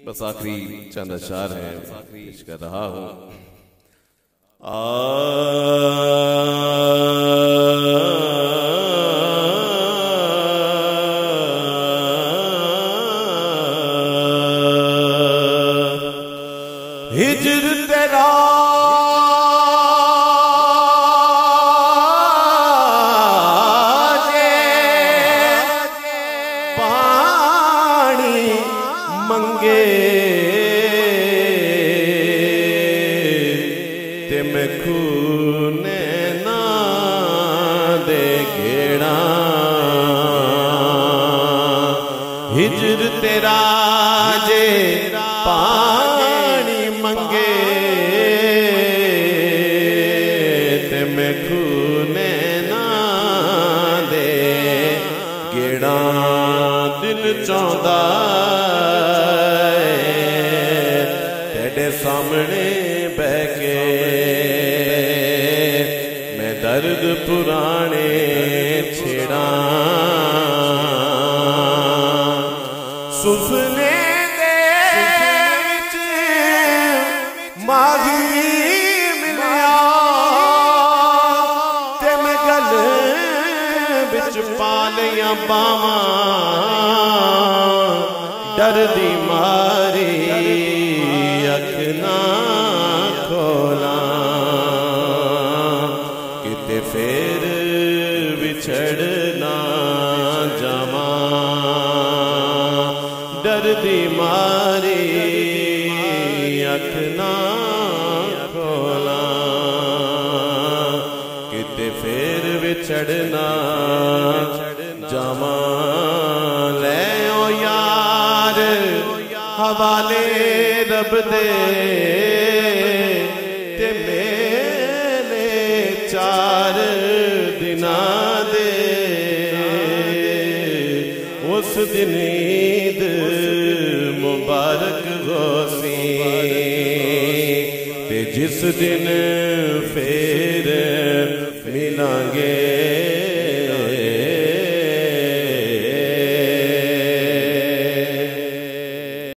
बस आखिरी चंद अशार हैं पेश कर रहा हूं। हिजर तेरा पानी मंगे ते मैं खूने ना दे घेड़ा। हिजर तेरा जे पानी मंगे ते मैं खूने ना दे गेड़ा। दिल चाहता तेरे सामने बह के मैं दर्द पुराने छेड़ा। सुफने माही मिलिया ते मैं गल बिच पा लिया बावां डर दी मारी अख ना खोला। किते फेर विछड़ना जावा डर दी मारी अख ना खोला। किते फेर विछड़ना जावा। ले ओ यार हवाले रब दे ते मेले 4 दिना दे। उस दिन ईद मुबारक होसी ते जिस दिन फेर मिलांगे